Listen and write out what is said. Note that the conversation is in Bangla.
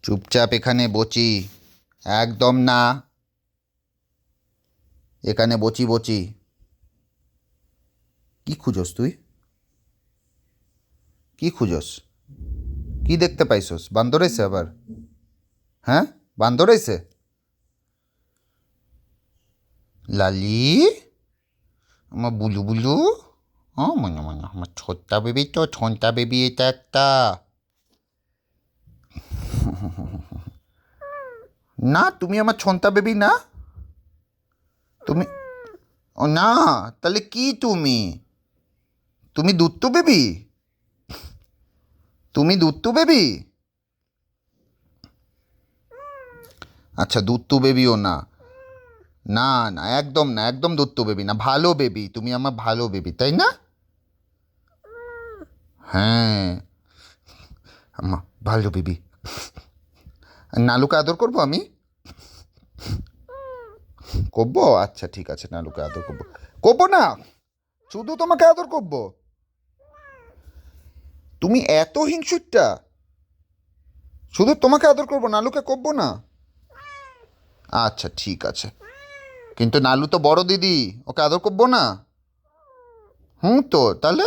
চুপচাপ এখানে বচি, একদম না। এখানে বচি বচি। কি খুঁজোস তুই? কি খুঁজোস? কি দেখতে পাইছস? বান্দর আইছে আবার? হ্যাঁ, বান্দর আইছে? লালি, আমার বুলু বুলু, মনে মনে আমার ছোট্টা বেবি, তো ছোট্টা বেবি এটা একটা। না, তুমি আমার ছোট্টা বেবি না। তুমি, ও না, তাহলে কি তুমি? তুমি দুত্তু বেবি? তুমি দুত্তু বেবি? আচ্ছা, দুত্তু বেবিও না। না না, একদম না, একদম দুত্তু বেবি না, ভালো বেবি তুমি, আমার ভালো বেবি, তাই না? হ্যাঁ, আমার ভালো বেবি। নালুকে আদর করবো আমি? করবো, আচ্ছা ঠিক আছে, নালুকে আদর করবো। করবো না, শুধু তোমাকে আদর করবো? তুমি এত হিংসুটটা? শুধু তোমাকে আদর করবো, নালুকে করবো না? আচ্ছা ঠিক আছে, কিন্তু নালু তো বড় দিদি, ওকে আদর করবো না? হুম, তো তাহলে